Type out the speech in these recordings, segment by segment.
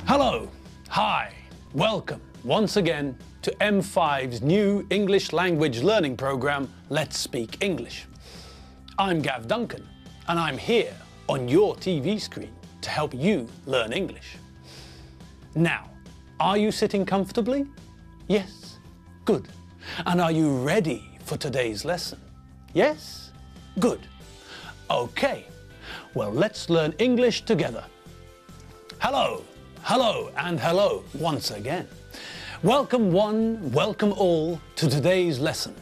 Hello, hi, welcome once again to M5's new English language learning program, Let's Speak English. I'm Gav Duncan and I'm here on your TV screen to help you learn English. Now, are you sitting comfortably? Yes? Good. And are you ready for today's lesson? Yes? Good. Okay, well, let's learn English together. Hello, hello and hello once again. Welcome one, welcome all to today's lesson.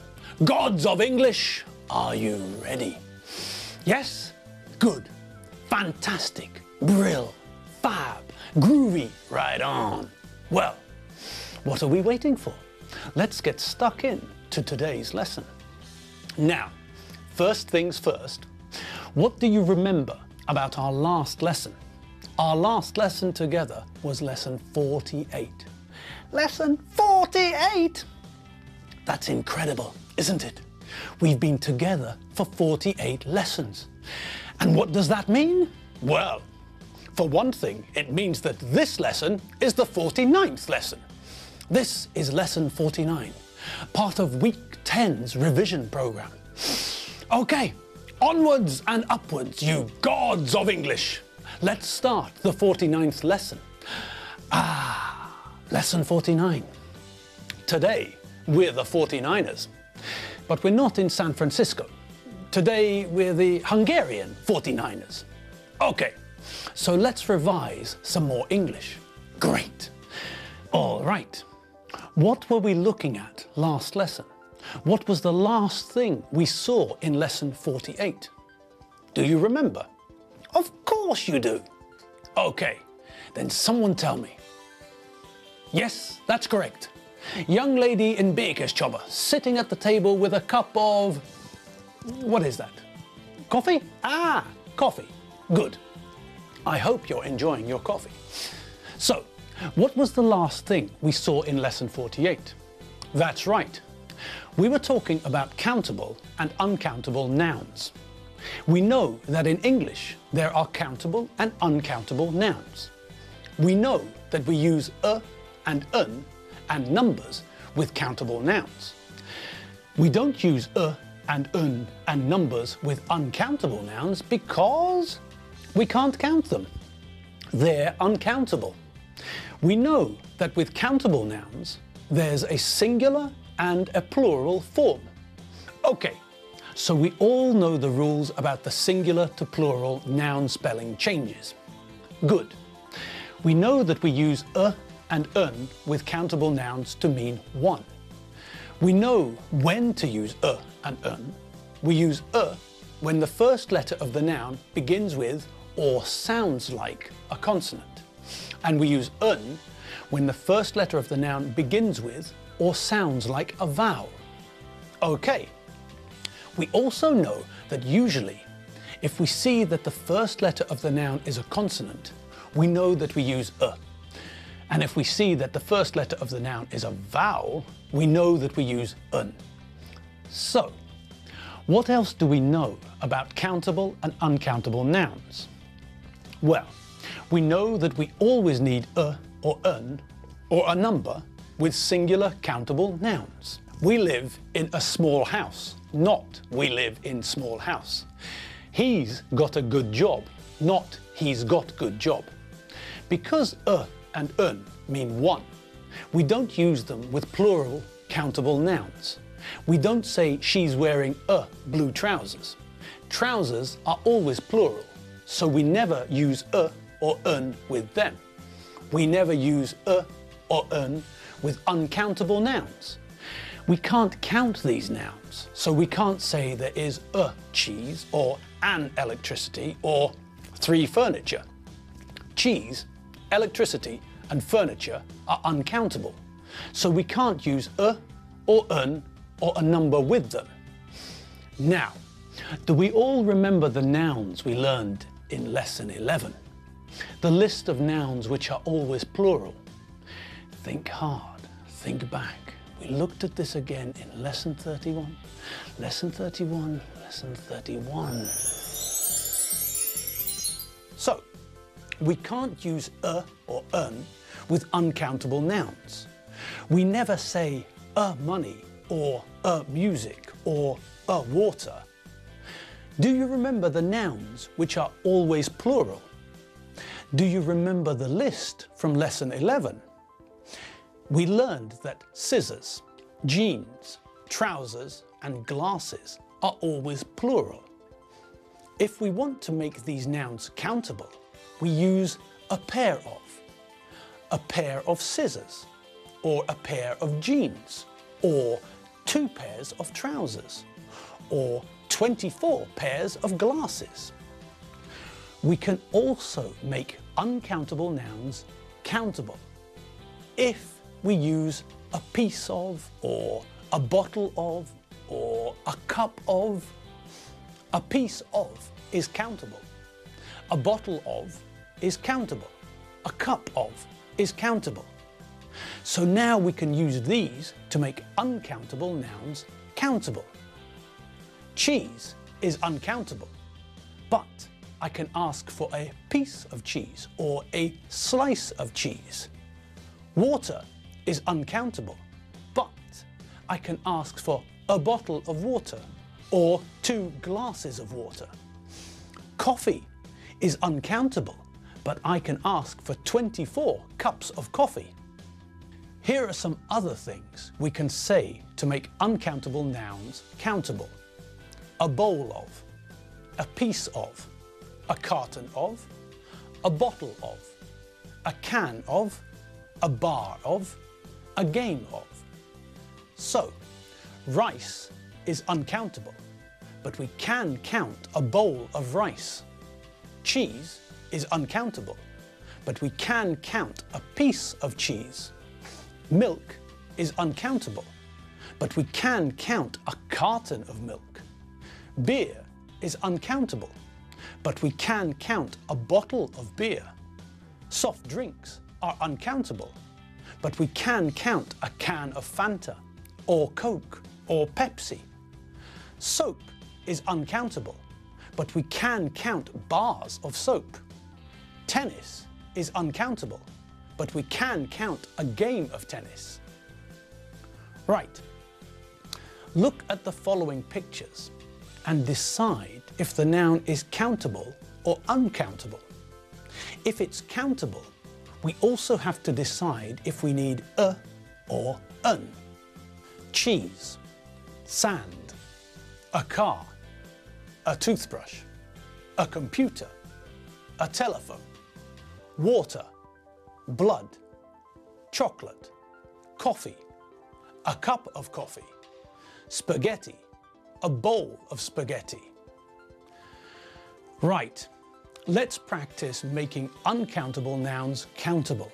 Gods of English, are you ready? Yes? Good. Fantastic. Brill. Fab. Groovy. Right on. Well, what are we waiting for? Let's get stuck in to today's lesson. Now, first things first, what do you remember about our last lesson? Our last lesson together was lesson 48. Lesson 48! That's incredible, isn't it? We've been together for 48 lessons. And what does that mean? Well, for one thing, it means that this lesson is the 49th lesson. This is lesson 49, part of week 10's revision program. Okay, onwards and upwards, you gods of English. Let's start the 49th lesson. Lesson 49. Today, we're the 49ers, but we're not in San Francisco. Today, we're the Hungarian 49ers. Okay, so let's revise some more English. Great. All right. What were we looking at last lesson? What was the last thing we saw in lesson 48? Do you remember? Of course you do. Okay, then someone tell me. Yes, that's correct. Young lady in Bekerschobber sitting at the table with a cup of... what is that? Coffee? Coffee. Good. I hope you're enjoying your coffee. So, what was the last thing we saw in lesson 48? That's right. We were talking about countable and uncountable nouns. We know that in English there are countable and uncountable nouns. We know that we use a and un and numbers with countable nouns. We don't use a and un and numbers with uncountable nouns because we can't count them. They're uncountable. We know that with countable nouns there's a singular and a plural form. Okay. So we all know the rules about the singular to plural noun spelling changes. Good. We know that we use a and un with countable nouns to mean one. We know when to use a and un. We use a when the first letter of the noun begins with or sounds like a consonant. And we use un when the first letter of the noun begins with or sounds like a vowel. Okay. We also know that usually, if we see that the first letter of the noun is a consonant, we know that we use a. And if we see that the first letter of the noun is a vowel, we know that we use un. So, what else do we know about countable and uncountable nouns? Well, we know that we always need a or un or a number with singular countable nouns. We live in a small house, not we live in small house. He's got a good job, not he's got good job. Because a and un mean one, we don't use them with plural countable nouns. We don't say she's wearing a blue trousers. Trousers are always plural, so we never use a or un with them. We never use a or un with uncountable nouns. We can't count these nouns, so we can't say there is a cheese or an electricity or 3 furniture. Cheese, electricity and furniture are uncountable, so we can't use a or un or a number with them. Now, do we all remember the nouns we learned in lesson 11? The list of nouns which are always plural. Think hard, think back. We looked at this again in lesson 31, lesson 31, lesson 31. So, we can't use a or earn with uncountable nouns. We never say a money or a music or a water. Do you remember the nouns which are always plural? Do you remember the list from lesson 11? We learned that scissors, jeans, trousers and glasses are always plural. If we want to make these nouns countable, we use a pair of scissors, or a pair of jeans, or 2 pairs of trousers, or 24 pairs of glasses. We can also make uncountable nouns countable if we use a piece of, or a bottle of, or a cup of. A piece of is countable. A bottle of is countable. A cup of is countable. So now we can use these to make uncountable nouns countable. Cheese is uncountable, but I can ask for a piece of cheese or a slice of cheese. Water is uncountable, but I can ask for a bottle of water or 2 glasses of water. Coffee is uncountable, but I can ask for 24 cups of coffee. Here are some other things we can say to make uncountable nouns countable. A bowl of, a piece of, a carton of, a bottle of, a can of, a bar of, a game of. So, rice is uncountable, but we can count a bowl of rice. Cheese is uncountable, but we can count a piece of cheese. Milk is uncountable, but we can count a carton of milk. Beer is uncountable, but we can count a bottle of beer. Soft drinks are uncountable, but we can count a can of Fanta, or Coke, or Pepsi. Soap is uncountable, but we can count bars of soap. Tennis is uncountable, but we can count a game of tennis. Right. Look at the following pictures and decide if the noun is countable or uncountable. If it's countable, we also have to decide if we need a or an. Cheese, sand, a car, a toothbrush, a computer, a telephone, water, blood, chocolate, coffee, a cup of coffee, spaghetti, a bowl of spaghetti. Right, let's practice making uncountable nouns countable.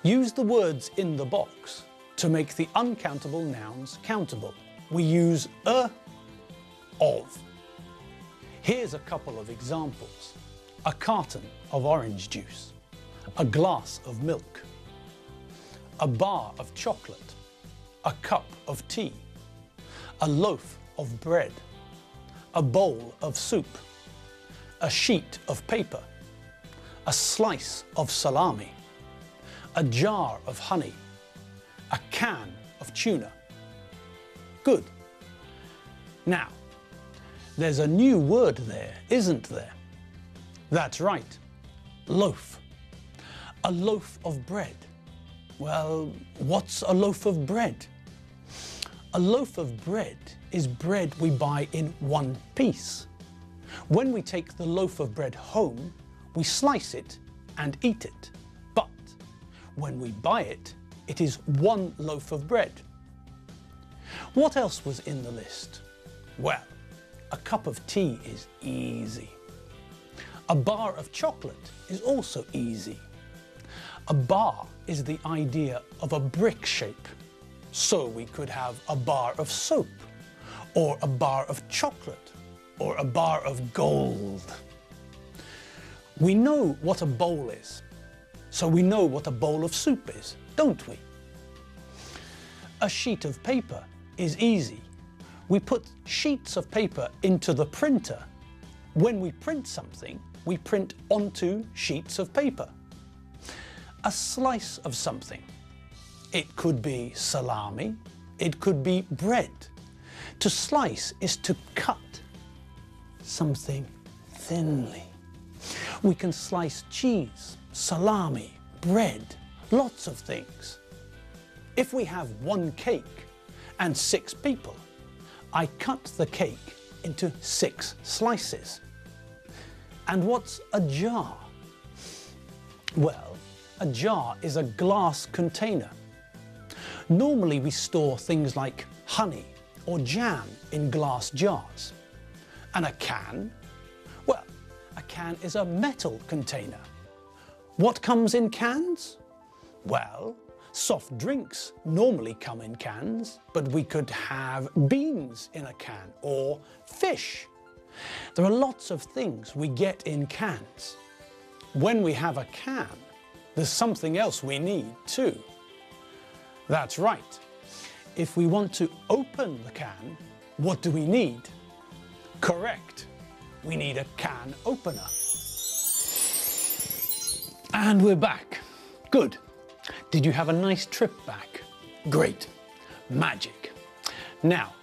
Use the words in the box to make the uncountable nouns countable. We use a, of. Here's a couple of examples. A carton of orange juice, a glass of milk, a bar of chocolate, a cup of tea, a loaf of bread, a bowl of soup, a sheet of paper, a slice of salami, a jar of honey, a can of tuna. Good. Now, there's a new word there, isn't there? That's right, loaf. A loaf of bread. Well, what's a loaf of bread? A loaf of bread is bread we buy in one piece. When we take the loaf of bread home, we slice it and eat it. But when we buy it, it is one loaf of bread. What else was in the list? Well, a cup of tea is easy. A bar of chocolate is also easy. A bar is the idea of a brick shape. So we could have a bar of soap, or a bar of chocolate, or a bar of gold. We know what a bowl is, so we know what a bowl of soup is, don't we? A sheet of paper is easy. We put sheets of paper into the printer. When we print something, we print onto sheets of paper. a slice of something. It could be salami, it could be bread. To slice is to cut something thinly. We can slice cheese, salami, bread, lots of things. If we have one cake and 6 people, I cut the cake into 6 slices. And what's a jar? Well, a jar is a glass container. Normally we store things like honey or jam in glass jars. And a can? Well, a can is a metal container. What comes in cans? Well, soft drinks normally come in cans, but we could have beans in a can or fish. There are lots of things we get in cans. When we have a can, there's something else we need too. That's right. If we want to open the can, what do we need? Correct. We need a can opener. And we're back. Good. Did you have a nice trip back? Great. Magic. Now,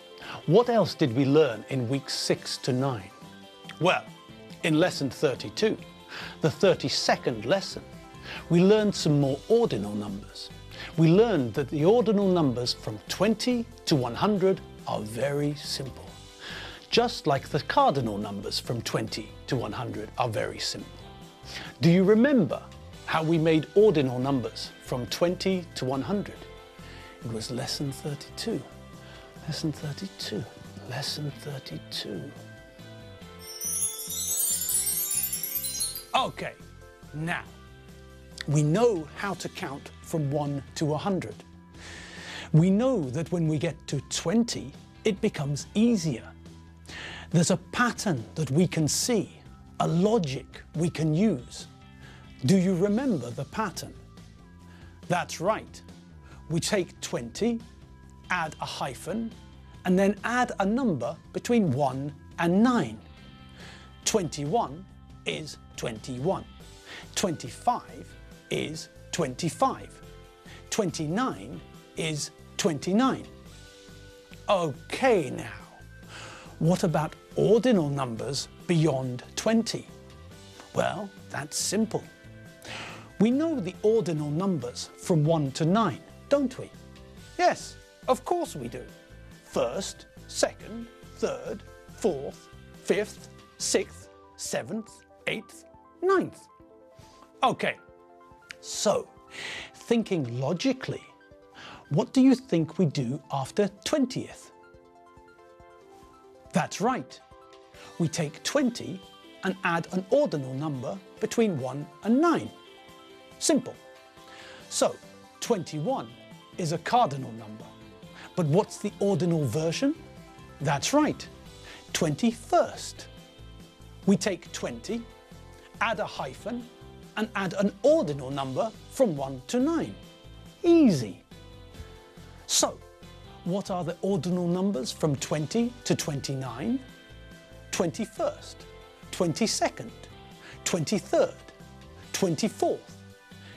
what else did we learn in weeks 6 to 9? Well, in lesson 32, the 32nd lesson, we learned some more ordinal numbers. We learned that the ordinal numbers from 20 to 100 are very simple. Just like the cardinal numbers from 20 to 100 are very simple. Do you remember how we made ordinal numbers from 20 to 100? It was lesson 32. Lesson 32. Lesson 32. Okay, now we know how to count from 1 to 100. We know that when we get to 20, it becomes easier. There's a pattern that we can see, a logic we can use. Do you remember the pattern? That's right. We take 20, add a hyphen, and then add a number between 1 and 9. 21 is 21. 25 is 25. 29 is 29. Okay now, what about ordinal numbers beyond 20? Well, that's simple. We know the ordinal numbers from 1 to 9, don't we? Yes, of course we do. First, second, third, fourth, fifth, sixth, seventh, eighth, ninth. Okay, so thinking logically, what do you think we do after 20th? That's right. We take 20 and add an ordinal number between 1 and 9. Simple. So 21 is a cardinal number. But what's the ordinal version? That's right, 21st. We take 20, add a hyphen, and add an ordinal number from 1 to 9. Easy. So, what are the ordinal numbers from 20 to 29? 21st, 22nd, 23rd, 24th,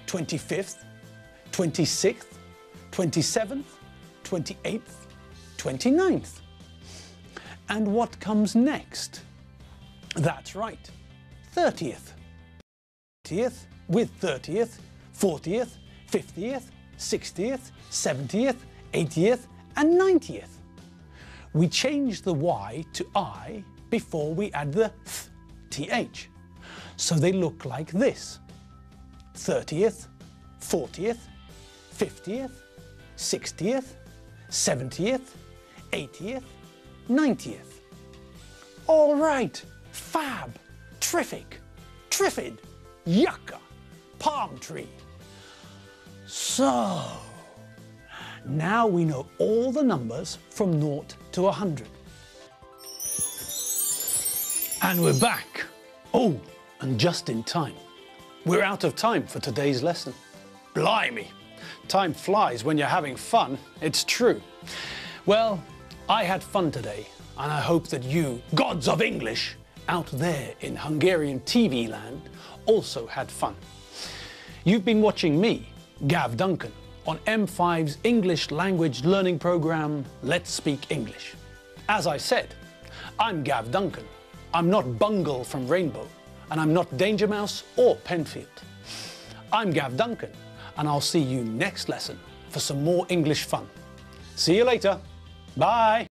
25th, 26th, 27th, 28th, 29th. And what comes next? That's right, 30th. 30th with 30th, 40th, 50th, 60th, 70th, 80th and 90th. We change the Y to I before we add the th. So they look like this. 30th, 40th, 50th, 60th, 70th, 80th, 90th. All right, fab, terrific, triffid, yucca, palm tree. So, now we know all the numbers from 0 to 100. And we're back. Oh, and just in time. We're out of time for today's lesson. Blimey, time flies when you're having fun, it's true. Well, I had fun today, and I hope that you, gods of English, out there in Hungarian TV land, also had fun. You've been watching me, Gav Duncan, on M5's English language learning program, Let's Speak English. As I said, I'm Gav Duncan. I'm not Bungle from Rainbow, and I'm not Danger Mouse or Penfield. I'm Gav Duncan, and I'll see you next lesson for some more English fun. See you later. Bye.